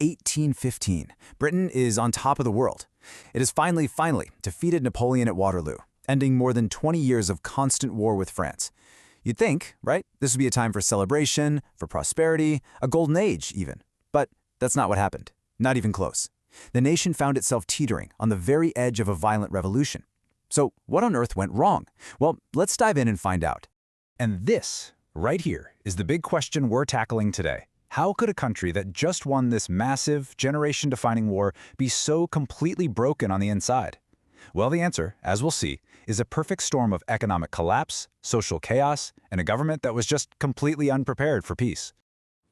1815. Britain is on top of the world. It has finally defeated Napoleon at Waterloo, ending more than 20 years of constant war with France. You'd think, right, this would be a time for celebration, for prosperity, a golden age even. But that's not what happened. Not even close. The nation found itself teetering on the very edge of a violent revolution. So what on earth went wrong? Well, let's dive in and find out. And this, right here, is the big question we're tackling today. How could a country that just won this massive, generation-defining war be so completely broken on the inside? Well, the answer, as we'll see, is a perfect storm of economic collapse, social chaos, and a government that was just completely unprepared for peace.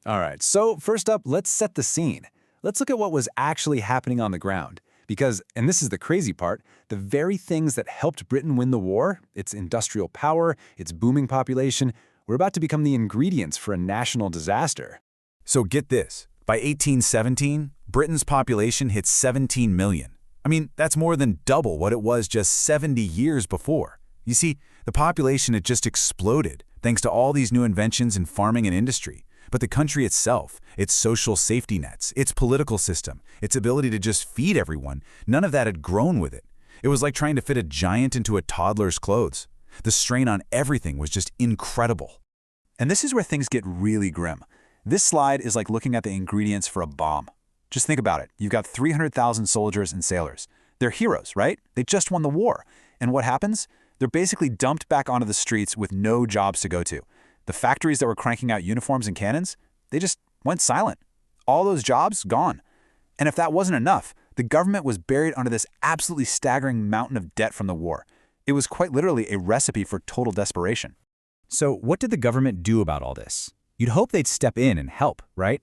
All right, so first up, let's set the scene. Let's look at what was actually happening on the ground. Because, and this is the crazy part, the very things that helped Britain win the war, its industrial power, its booming population, were about to become the ingredients for a national disaster. So get this, by 1817, Britain's population hit 17 million. I mean, that's more than double what it was just 70 years before. You see, the population had just exploded thanks to all these new inventions in farming and industry. But the country itself, its social safety nets, its political system, its ability to just feed everyone, none of that had grown with it. It was like trying to fit a giant into a toddler's clothes. The strain on everything was just incredible. And this is where things get really grim. This slide is like looking at the ingredients for a bomb. Just think about it. You've got 300,000 soldiers and sailors. They're heroes, right? They just won the war. And what happens? They're basically dumped back onto the streets with no jobs to go to. The factories that were cranking out uniforms and cannons, they just went silent. All those jobs, gone. And if that wasn't enough, the government was buried under this absolutely staggering mountain of debt from the war. It was quite literally a recipe for total desperation. So what did the government do about all this? You'd hope they'd step in and help, right?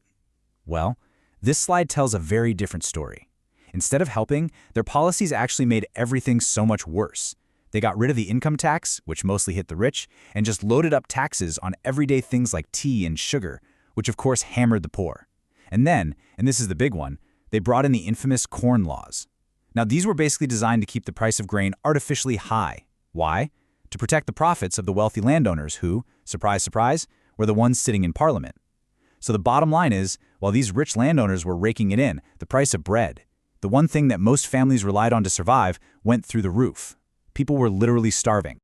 Well, this slide tells a very different story. Instead of helping, their policies actually made everything so much worse. They got rid of the income tax, which mostly hit the rich, and just loaded up taxes on everyday things like tea and sugar, which of course hammered the poor. And then, and this is the big one, they brought in the infamous corn laws. Now these were basically designed to keep the price of grain artificially high. Why? To protect the profits of the wealthy landowners who, surprise, surprise, were the ones sitting in parliament. So the bottom line is, while these rich landowners were raking it in, the price of bread, the one thing that most families relied on to survive, went through the roof. People were literally starving.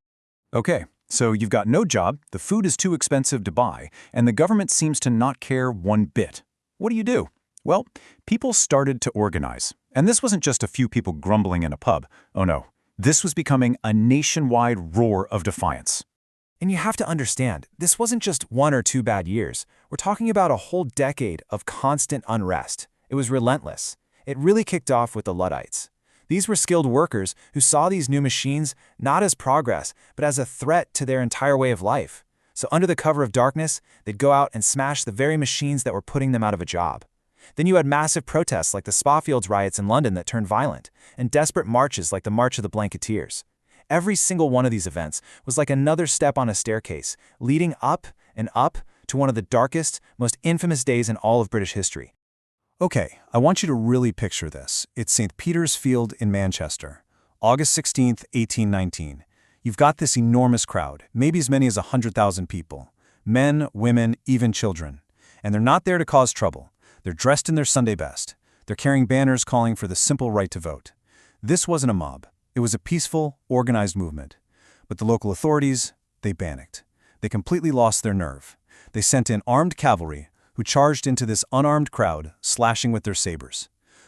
Okay, so you've got no job, the food is too expensive to buy, and the government seems to not care one bit. What do? Well, people started to organize. And this wasn't just a few people grumbling in a pub. Oh no, this was becoming a nationwide roar of defiance. And you have to understand, this wasn't just 1 or 2 bad years. We're talking about a whole decade of constant unrest. It was relentless. It really kicked off with the Luddites. These were skilled workers who saw these new machines not as progress, but as a threat to their entire way of life. So under the cover of darkness, they'd go out and smash the very machines that were putting them out of a job. Then you had massive protests like the Spafields riots in London that turned violent, and desperate marches like the March of the Blanketeers. Every single one of these events was like another step on a staircase, leading up and up to one of the darkest, most infamous days in all of British history. Okay, I want you to really picture this. It's St. Peter's Field in Manchester, August 16th, 1819. You've got this enormous crowd, maybe as many as 100,000 people. Men, women, even children. And they're not there to cause trouble. They're dressed in their Sunday best. They're carrying banners calling for the simple right to vote. This wasn't a mob. It was a peaceful, organized movement. But the local authorities, they panicked. They completely lost their nerve. They sent in armed cavalry, who charged into this unarmed crowd, slashing with their sabers.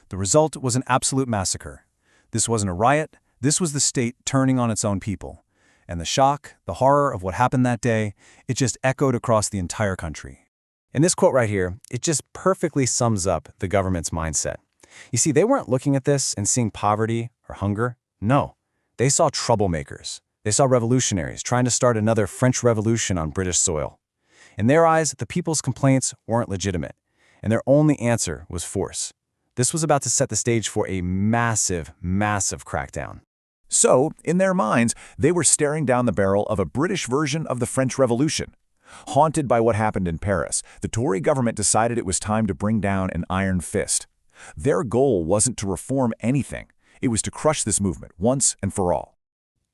The result was an absolute massacre. This wasn't a riot, this was the state turning on its own people. And the shock, the horror of what happened that day, it just echoed across the entire country. And this quote right here, it just perfectly sums up the government's mindset. You see, they weren't looking at this and seeing poverty or hunger. No, they saw troublemakers. They saw revolutionaries trying to start another French Revolution on British soil. In their eyes, the people's complaints weren't legitimate, and their only answer was force. This was about to set the stage for a massive, massive crackdown. So, in their minds, they were staring down the barrel of a British version of the French Revolution. Haunted by what happened in Paris, the Tory government decided it was time to bring down an iron fist. Their goal wasn't to reform anything. It was to crush this movement once and for all.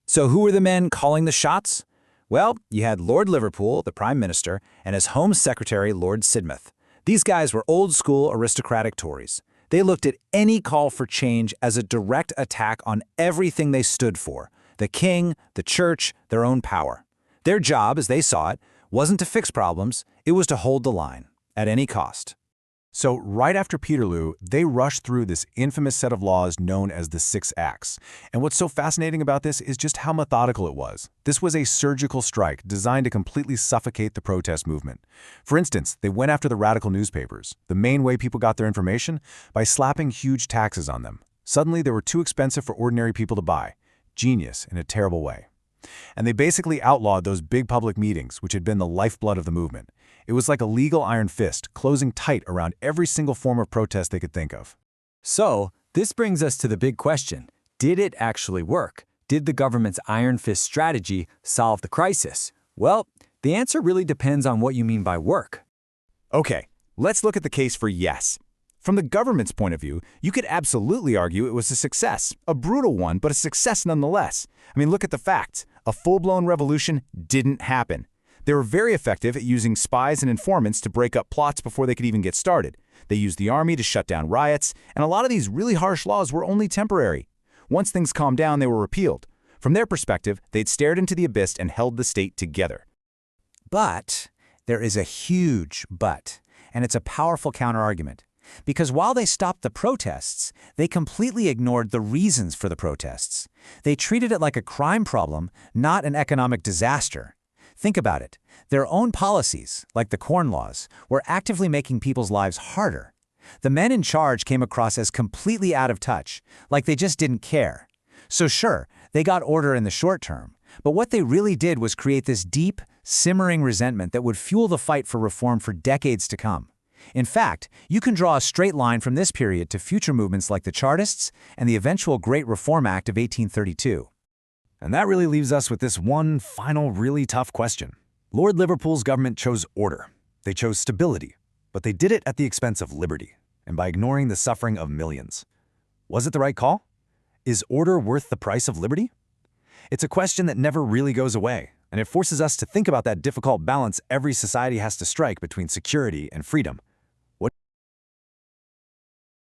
So who were the men calling the shots? Well, you had Lord Liverpool, the Prime Minister, and his Home Secretary, Lord Sidmouth. These guys were old-school aristocratic Tories. They looked at any call for change as a direct attack on everything they stood for: the king, the church, their own power. Their job, as they saw it, wasn't to fix problems, it was to hold the line, at any cost. So right after Peterloo, they rushed through this infamous set of laws known as the Six Acts. And what's so fascinating about this is just how methodical it was. This was a surgical strike designed to completely suffocate the protest movement. For instance, they went after the radical newspapers, the main way people got their information, by slapping huge taxes on them. Suddenly, they were too expensive for ordinary people to buy. Genius in a terrible way. And they basically outlawed those big public meetings, which had been the lifeblood of the movement. It was like a legal iron fist, closing tight around every single form of protest they could think of. So, this brings us to the big question. Did it actually work? Did the government's iron fist strategy solve the crisis? Well, the answer really depends on what you mean by work. Okay, let's look at the case for yes. From the government's point of view, you could absolutely argue it was a success. A brutal one, but a success nonetheless. I mean, look at the facts. A full-blown revolution didn't happen. They were very effective at using spies and informants to break up plots before they could even get started. They used the army to shut down riots, and a lot of these really harsh laws were only temporary. Once things calmed down, they were repealed. From their perspective, they'd stared into the abyss and held the state together. But there is a huge but, and it's a powerful counterargument. Because while they stopped the protests, they completely ignored the reasons for the protests. They treated it like a crime problem, not an economic disaster. Think about it. Their own policies, like the Corn Laws, were actively making people's lives harder. The men in charge came across as completely out of touch, like they just didn't care. So sure, they got order in the short term, but what they really did was create this deep, simmering resentment that would fuel the fight for reform for decades to come. In fact, you can draw a straight line from this period to future movements like the Chartists and the eventual Great Reform Act of 1832. And that really leaves us with this one final really tough question. Lord Liverpool's government chose order. They chose stability. But they did it at the expense of liberty, and by ignoring the suffering of millions. Was it the right call? Is order worth the price of liberty? It's a question that never really goes away, and it forces us to think about that difficult balance every society has to strike between security and freedom.